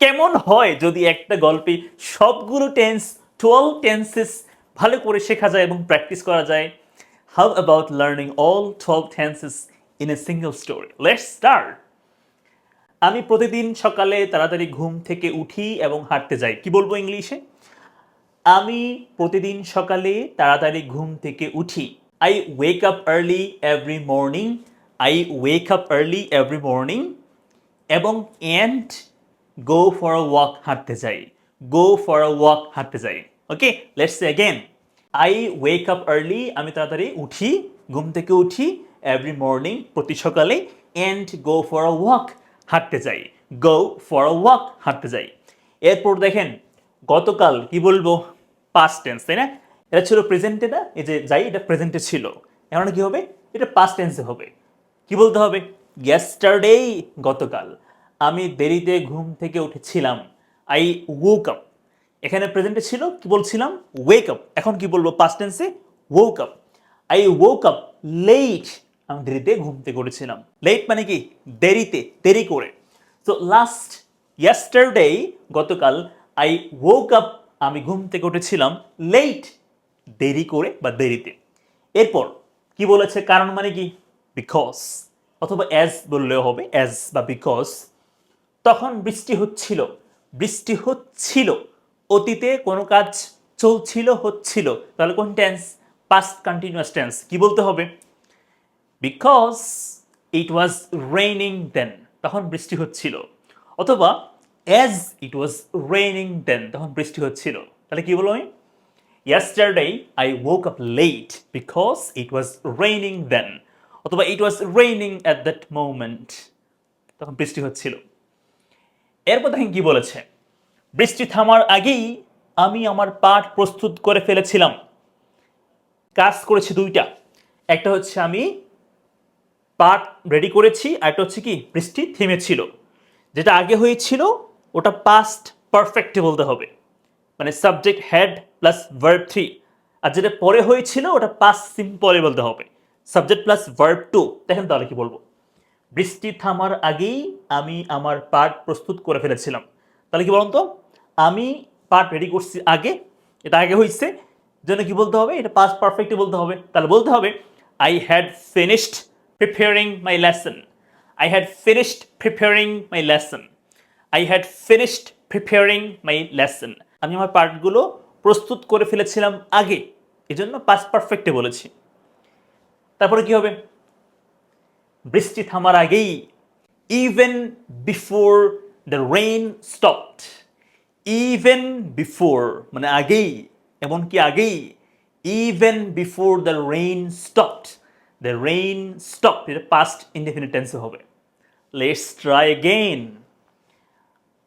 কেমন হয় যদি একটা গল্পে সবগুলো টেন্স 12 টেন্সেস ভালো করে শেখা যায় এবং প্র্যাকটিস করা যায়? How about learning all 12 tenses in a single story? Let's start. আমি প্রতিদিন সকালে তাড়াতাড়ি ঘুম থেকে উঠি এবং হাঁটতে যাই। কি বলবো ইংলিশে? আমি প্রতিদিন সকালে তাড়াতাড়ি ঘুম থেকে উঠি। I wake up early every morning. I wake up early every morning এবং and go for a walk হাঁটতে যাই। গো ফর আ ওয়াক হাঁটতে যাই। Okay, let's say again. I wake up early, আমি তাড়াতাড়ি উঠি, ঘুম থেকে উঠি, এভরি মর্নিং প্রতি সকালে, and go for a walk হাঁটতে যাই। গো ফর আ ওয়াক হাঁটতে যাই। এরপর দেখেন গতকাল কি বলবো? পাস্ট টেন্স, তাই না? এটা ছিল প্রেজেন্টে, না এই যে যাই এটা প্রেজেন্টে ছিল, এখন কি হবে? এটা পাস্ট টেন্সে হবে। কি বলতে হবে? ইয়েস্টারডে, গতকাল আমি দেরিতে ঘুম থেকে উঠেছিলাম। আই woke আপ, এখানে প্রেজেন্টে ছিল কি বলছিলাম? Wake up. এখন কি বলবো পাস্ট টেন্সে? woke up. I woke up late, আমি দেরিতে ঘুম থেকে উঠেছিলাম। লেট মানে কি? দেরিতে, দেরি করে। তো লাস্ট ইয়েস্টারডে, গতকাল, আই woke আপ, আমি ঘুম থেকে উঠেছিলাম লেট, দেরি করে বা দেরিতে। এরপর কি বলেছে? কারণ মানে কি? বিকজ, অথবা অ্যাজ বললেও হবে, অ্যাজ বা বিকজ। তখন বৃষ্টি হচ্ছিল। বৃষ্টি হচ্ছিল, অতীতে কোনো কাজ চলছিল, হচ্ছিল, তাহলে কোন টেন্স? Past continuous tense. কি বলতে হবে? বিকজ ইট ওয়াজ রেইনিং দেন, তখন বৃষ্টি হচ্ছিল। অথবা অ্যাজ ইট ওয়াজ রেইনিং দেন, তখন বৃষ্টি হচ্ছিল। তাহলে কি বলবো আমি? Yesterday I woke up late because it was raining then. অথবা it was raining at that moment, তখন বৃষ্টি হচ্ছিল। এরপর দেখেন কি বলেছে? বৃষ্টি থামার আগেই আমি আমার পাঠ প্রস্তুত করে ফেলেছিলাম। কাজ করেছি দুইটা, একটা হচ্ছে আমি পাঠ রেডি করেছি, আর একটা হচ্ছে কি বৃষ্টি থেমেছিল। যেটা আগে হয়েছিল ওটা পাস্ট পারফেক্টে বলতে হবে, মানে subject had plus verb three. আর যেটা পরে হয়েছিল ওটা পাস্ট সিম্পলে বলতে হবে, সাবজেক্ট প্লাস ভার্ব টু। দেখেন তাহলে কি বলবো? বৃষ্টি থামার আগেই আমি আমার পাঠ প্রস্তুত করে ফেলেছিলাম। তাহলে কি বলুন তো? আমি পাঠ রেডি করছি আগে, এটা আগে হয়েছে, জন্য কি বলতে হবে? এটা পাস্ট পারফেক্টে বলতে হবে। তাহলে বলতে হবে I had finished preparing my lesson. I had finished preparing my lesson. I had finished preparing my lesson. আমি আমার পার্টগুলো প্রস্তুত করে ফেলেছিলাম আগে, এই জন্য পাস্ট পারফেক্টে বলেছি। তারপরে কি হবে? বৃষ্টি থামার আগেই, even before the rain stopped. Even before মানে আগেই, এমনকি আগেই। Even before the rain stopped, the rain stopped, এটা পাস্ট ইনডেফিনিট টেন্সে হবে। Let's try again.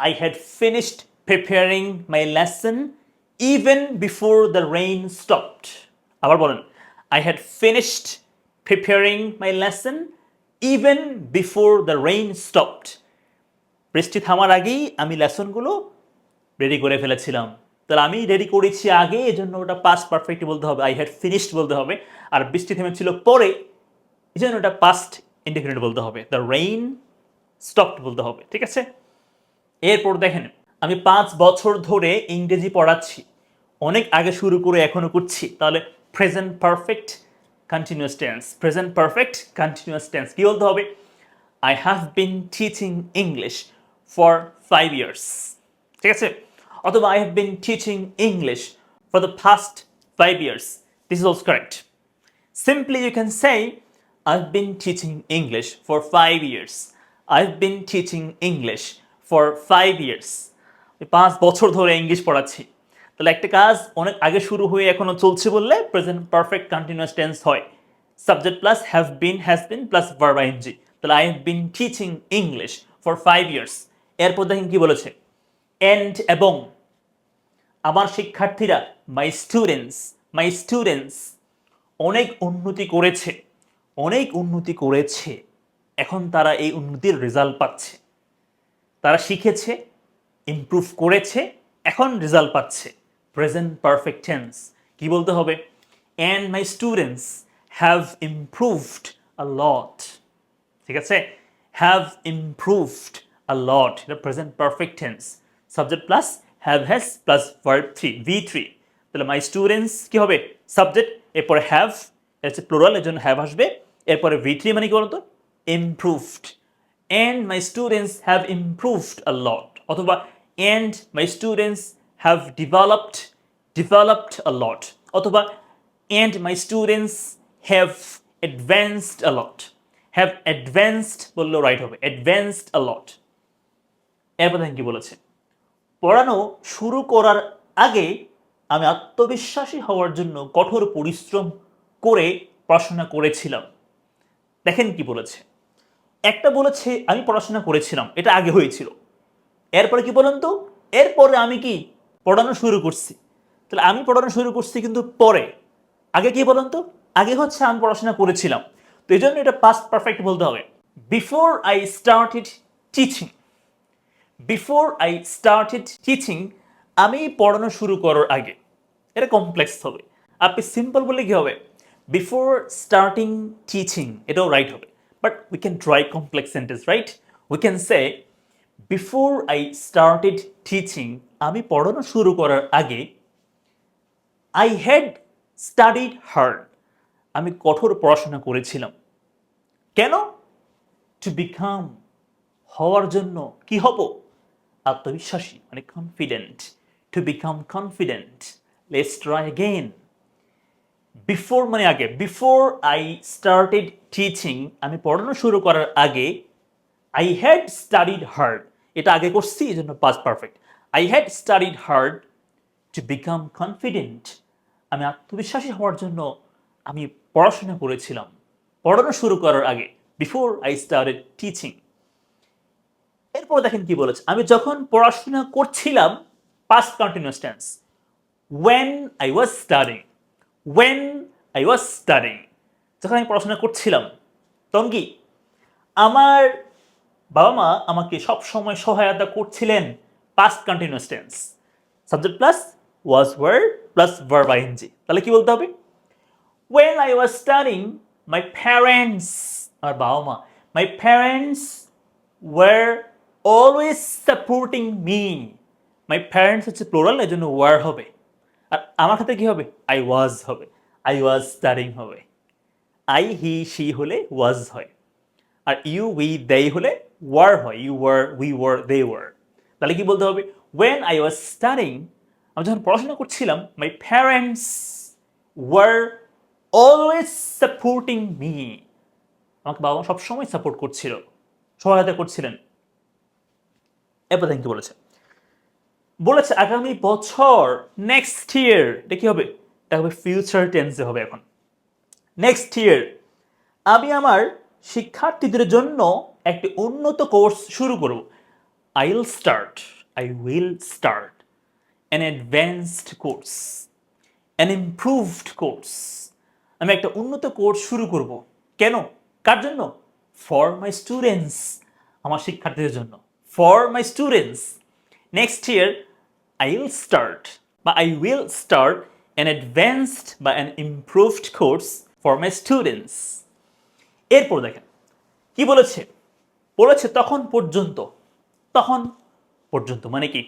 I had finished preparing my lesson even before the rain stopped. আবার বলেন, I had finished preparing my lesson even before the rain stopped. বৃষ্টি থামার আগেই আমি লেসনগুলো ready করে ফেলেছিলাম। তাহলে আমি রেডি করেছি আগে, এজন্য ওটা পাস্ট পারফেক্ট বলতে হবে, আই হ্যাড ফিনিশড বলতে হবে। আর বৃষ্টি থেমেছিল পরে, এই জন্য ওটা পাস্ট ইনডেফিনিট বলতে হবে, দ্য রেইন স্টপড বলতে হবে। ঠিক আছে? এরপর দেখেন, আমি 5 বছর ধরে ইংরেজি পড়াচ্ছি। অনেক আগে শুরু করে এখনো করছি, তাহলে present perfect continuous tense. Present perfect continuous tense কি বলতে হবে? I have been teaching English for 5 years. ঠিক আছে? অথবা I have been teaching English for the past 5 years. This is also correct. Simply you can say, I've been teaching English for 5 years. I've been teaching English for 5 years. 5 বছর ধরে English পড়াচ্ছি। তাহলে একটা কাজ অনেক আগে শুরু হয়ে এখনো চলছে বললে প্রেজেন্ট পারফেক্ট কন্টিনিউয়াস টেন্স হয়। Subject plus have been, has been plus verb ING. তাহলে I have been teaching English for 5 years. এরপর দেখেন কি বলেছে? এন্ড এবং, আমার শিক্ষার্থীরা, মাই স্টুডেন্টস, মাই স্টুডেন্টস অনেক উন্নতি করেছে, অনেক উন্নতি করেছে। এখন তারা এই উন্নতির রেজাল্ট পাচ্ছে। তারা শিখেছে, ইমপ্রুভ করেছে, এখন রেজাল্ট পাচ্ছে। প্রেজেন্ট পারফেক্ট টেন্স কি বলতে হবে? And my students have improved a lot. ঠিক আছে? হ্যাভ ইমপ্রুভড a lot, এটা present perfect tense, subject plus have has plus verb three, V3। তাহলে মাই স্টুডেন্টস কি হবে, সাবজেক্ট, এরপরে হ্যাভ, এটা হচ্ছে প্লুরাল, এর জন্য হ্যাভ আসবে, এরপরে V3 মানে কি বলতো, improved, and my students have improved a lot, অথবা and my students have developed a lot, অথবা and my students have advanced a lot, have advanced বললেও রাইট হবে, advanced a lot। এরপর দেখেন কি বলেছে, পড়ানো শুরু করার আগে আমি আত্মবিশ্বাসী হওয়ার জন্য কঠোর পরিশ্রম করে পড়াশোনা করেছিলাম। দেখেন কি বলেছে, একটা বলেছে আমি পড়াশোনা করেছিলাম, এটা আগে হয়েছিল, এরপরে কি বলেন তো, এরপরে আমি কি পড়ানো শুরু করছি, তাহলে আমি পড়ানো শুরু করছি কিন্তু পরে, আগে কি বলেন তো, আগে হচ্ছে আমি পড়াশোনা করেছিলাম, তো এই জন্য এটা পাস্ট পারফেক্ট বলতে হবে। Before I started teaching, before I started teaching, আমি পড়ানো শুরু করার আগে, এটা কমপ্লেক্স হবে, আপনি সিম্পল বললে কি হবে, বিফোর স্টার্টিং টিচিং, এটাও রাইট হবে, but we can try complex sentence, right, we can say before I started teaching, আমি পড়ানো শুরু করার আগে, আই হ্যাড স্টাডিড হার্ড, আমি কঠোর পড়াশোনা করেছিলাম, কেন, টু বিকাম, হওয়ার জন্য, কি হব, আত্মবিশ্বাসী মানে confident, to become confident. Let's try again, before মানে আগে, বিফোর আই স্টার্টেড টিচিং, আমি পড়ানো শুরু করার আগে, আই হ্যাড স্টাডিড হার্ড, এটা আগে করছি এই জন্য past perfect, I had studied hard to become confident, আমি আত্মবিশ্বাসী হওয়ার জন্য আমি পড়াশোনা করেছিলাম, পড়ানো শুরু করার আগে, বিফোর আই স্টার্টেড টিচিং। এরপর দেখেন কি বলেছে, আমি যখন পড়াশোনা করছিলাম, past continuous tense, when I was studying, when I was studying, যখন আমি পড়াশোনা করছিলাম, তখন কি আমার বাবা মা আমাকে সব সময় সহায়তা করছিলেন, past continuous tense, subject plus was were plus verb ING, তাহলে কি বলতে হবে, when I was studying my parents, আমার বাবা মা, my parents were always supporting me, my parents হচ্ছে প্লুরাল, এর জন্য ওয়ার হবে, আর আমার ক্ষেত্রে কি হবে, আই ওয়াজ হবে, আই ওয়াজ স্টাডিং হবে, আই হি শি হলে ওয়াজ হয়, আর ইউ উই দে হলে ওয়ার হয়, you were we were they were, তাহলে কি বলতে হবে, when I was studying, আমি যখন পড়াশোনা করছিলাম, my parents were always supporting me, আমাকে বাবা মা সবসময় সাপোর্ট করছিল, সহায়তা করছিলেন। এরপর দেখেন কি বলেছে, বলেছে আগামী বছর, নেক্সট ইয়ার, এটা কি হবে, এটা হবে ফিউচার টেন্সে হবে এখন, নেক্সট ইয়ার আমি আমার শিক্ষার্থীদের জন্য একটি উন্নত কোর্স শুরু করব, I will start an advanced course, an improved course, আমি একটা উন্নত কোর্স শুরু করব, কেন, কার জন্য, ফর মাই স্টুডেন্টস, আমার শিক্ষার্থীদের জন্য, for my students. Next year I will start an advanced বা an improved course for my students. এরপর দেখেন কি বলেছে, বলেছে তখন পর্যন্ত, তখন পর্যন্ত মানে কি,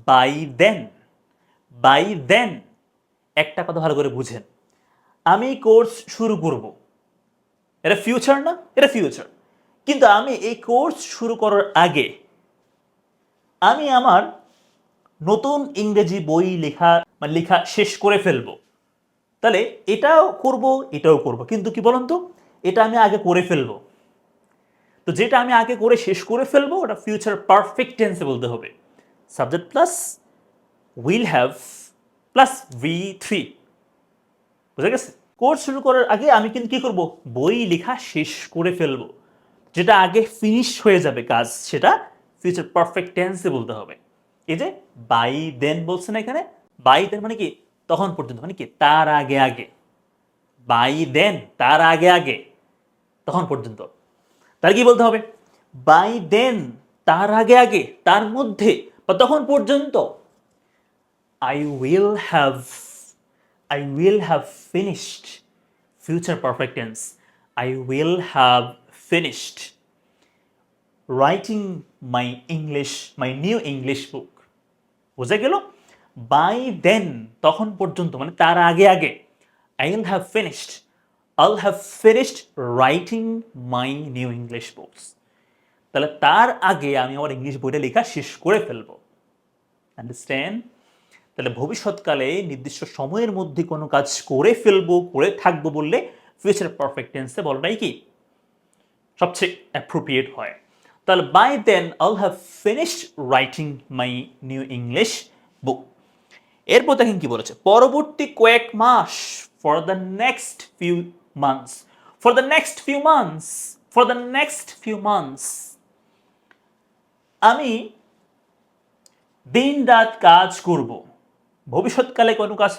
বাই দেন, বাই দেন, একটা কথা ভালো করে বুঝেন, আমি কোর্স শুরু করব, এটা ফিউচার না, এটা ফিউচার, কিন্তু আমি এই কোর্স শুরু করার আগে আমি আমার নতুন ইংরেজি বই লেখা মানে লেখা শেষ করে ফেলবো, তাহলে এটাও করব এটাও করব, কিন্তু কি বলুন তো, এটা আমি আগে করে ফেলবো, তো যেটা আমি আগে করে শেষ করে ফেলবো ওটা ফিউচার পারফেক্ট টেন্সে বলতে হবে, subject plus will have plus V3, বুঝা গেছে, কোর্স শুরু করার আগে আমি কিন্তু কি করব, বই লেখা শেষ করে ফেলবো, যেটা আগে ফিনিশ হয়ে যাবে কাজ, সেটা ফিউচার পারফেক্ট টেন্সে বলতে হবে। এই যে বাই দেন বলছে না এখানে, বাই দেন মানে কি, তখন পর্যন্ত মানে কি, তার আগে আগে, বাই দেন তার আগে আগে, তখন পর্যন্ত, তার কি বলতে হবে, বাই দেন তার আগে আগে, তার মধ্যে বা তখন পর্যন্ত, I will have finished, future perfect tense, I will have finished, writing my new English book. বুঝে গেল? বাই দেন, তখন পর্যন্ত মানে তার আগে আগে, I'll have finished writing my new English books. তাহলে তার আগে আমি আমার ইংলিশ বইটা লেখা শেষ করে ফেলবো। আন্ডারস্ট্যান্ড? তাহলে ভবিষ্যৎকালে নির্দিষ্ট সময়ের মধ্যে কোনো কাজ করে ফেলবো, করে থাকবো বললে ফিউচার পারফেক্ট টেন্সে বলাটাই কি সবচেয়ে অ্যাপ্রোপ্রিয়েট হয়। তাহলে by then I'll have finished writing my new English book. এরপর দেখেন কি বলেছে, পরবর্তী কয়েক মাস, for the next few months, for the next few months, for the next few months, আমি দিন রাত কাজ করব। ভবিষ্যৎকালে কোনো কাজ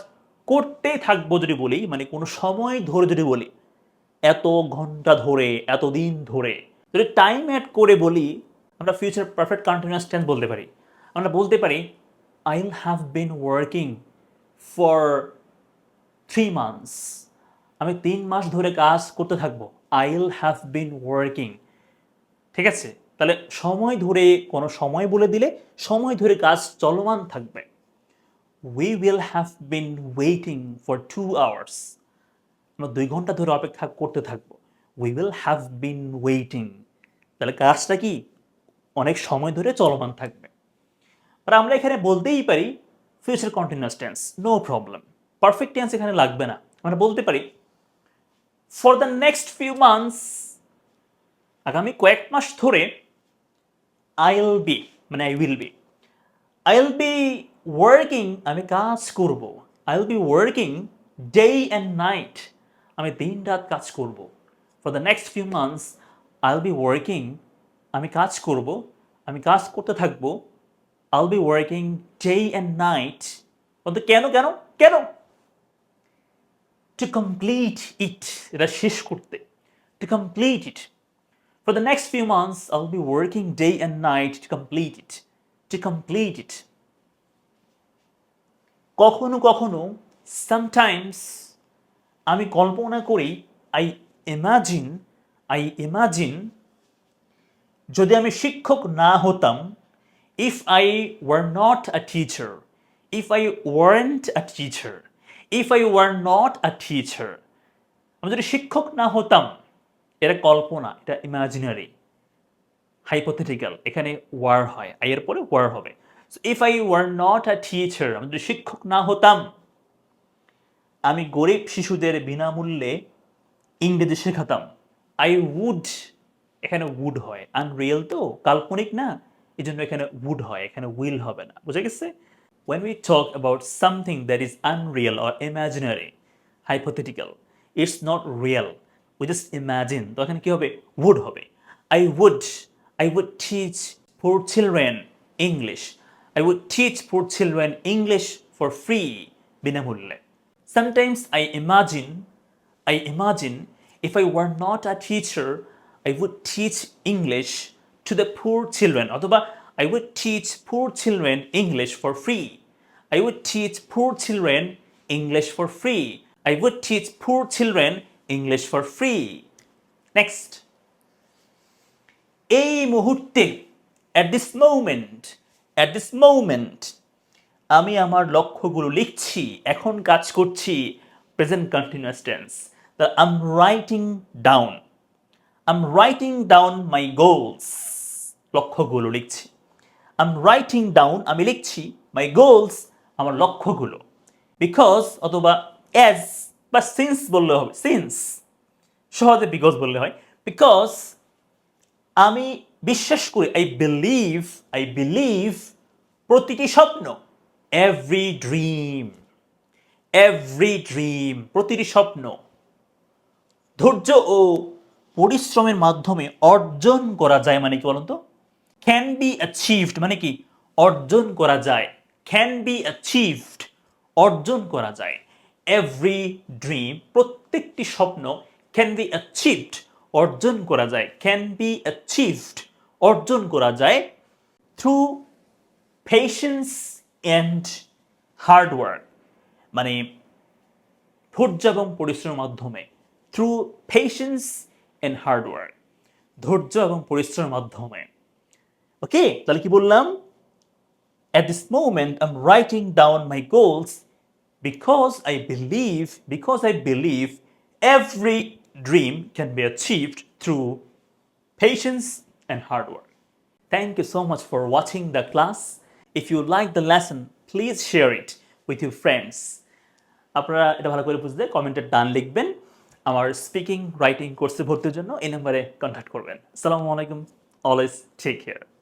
করতেই থাকবো যদি বলি, মানে কোনো সময় ধরে যদি বলি, এত ঘন্টা ধরে, এত দিন ধরে, যদি টাইম অ্যাড করে বলি, আমরা ফিউচার পারফেক্ট কন্টিনিউয়াস টেন্স বলতে পারি। আমরা বলতে পারি I'll have been working for 3 months. আমি 3 মাস ধরে কাজ করতে থাকবো। I'll have been working. ঠিক আছে? তাহলে সময় ধরে কোনো সময় বলে দিলে সময় ধরে কাজ চলমান থাকবে। We will have been waiting for 2 hours. আমরা 2 ঘন্টা ধরে অপেক্ষা করতে থাকবো। We will have been waiting. তাহলে কাজটা কি অনেক সময় ধরে চলমান থাকবে। আর আমরা এখানে বলতেই পারি future continuous tense, no problem. Perfect tense এখানে লাগবে না। আমরা বলতে পারি for the next few months, আগামী কয়েক মাস ধরে, আইল বি মানে I will be, I'll be working, আমি কাজ করব। I'll be working day and night, আমি দিন রাত কাজ করব। For the next few months I'll be working, আমি কাজ করব, আমি কাজ করতে থাকবো। I'll be working day and night. বলতে কেন কেন কেন? To complete it, এটা শেষ করতে। To complete it. For the next few months, I'll be working day and night to complete it. To complete it. কখনো কখনো, sometimes, আমি কল্পনা করি, I imagine, যদি আমি শিক্ষক না হতাম, if I were not a teacher, if I weren't a teacher, if I were not a teacher, আমি যদি শিক্ষক না হতাম, এটা কল্পনা, এটা ইমাজিনারি, হাইপোথেটিক্যাল, এখানে ওয়ার হয়, আই এর পরে ওয়ার হবে। So if I were not a teacher, আমি যদি শিক্ষক না হতাম, আমি গরিব শিশুদের বিনামূল্যে ইংরেজি শেখাতাম। আই উড, এখানে উড হয়, আনরিয়েল তো, কাল্পনিক না, এই জন্য এখানে উড হয়, এখানে উইল হবে না। বুঝে গেছে? When we talk about something that is unreal or imaginary, hypothetical, it's not real, we just imagine, তো এখানে কি হবে? would হবে। I would teach poor children English. I would teach poor children English for free, বিনামূল্যে। Sometimes I imagine if I were not a teacher, I would teach English to the poor children, অথবা I would teach poor children English for free. I would teach poor children English for free. I would teach poor children English for free. Next. এই মুহূর্তে, at this moment, আমি আমার লক্ষ্যগুলো লিখছি, এখন কাজ করছি, present continuous tense. I'm writing down my goals, লক্ষ্যগুলো লিখছি। I'm writing down, আমি লিখছি, my goals, আমার লক্ষ্যগুলো। বিকজ অথবা as বা since বললে হবে, since, সহজে বিকজ বললে হয়। বিকজ আমি বিশ্বাস করি, I believe, প্রতিটি স্বপ্ন, every dream, প্রতিটি স্বপ্ন ধৈর্য ও পরিশ্রমের মাধ্যমে অর্জন করা যায়। মানে কি বলুন তো? ক্যান বি অ্যাচিভড মানে কি? অর্জন করা যায়। ক্যান বি অ্যাচিভড, অর্জন করা যায়। এভরি ড্রিম, প্রত্যেকটি স্বপ্ন, ক্যান বি অ্যাচিভড, অর্জন করা যায়। ক্যান বি অ্যাচিভড, অর্জন করা যায় থ্রু পেশেন্স অ্যান্ড হার্ডওয়ার্ক, মানে ধৈর্য এবং পরিশ্রমের মাধ্যমে। থ্রু পেশেন্স অ্যান্ড হার্ডওয়ার্ক, ধৈর্য এবং পরিশ্রমের মাধ্যমে। ওকে, তাহলে কি বললাম? At this moment, I'm writing down my goals because I believe every dream can be achieved through patience and hard work. Thank you so much for watching the class. If you like the lesson, please share it with your friends. আপনারা এটা ভালো করে বুঝলে কমেন্টে ডান লিখবেন। আমার speaking writing কোর্সে ভর্তির জন্য এই নম্বরে কন্ট্যাক্ট করবেন। আসসালামু আলাইকুম, অলওয়েজ টেক কেয়ার।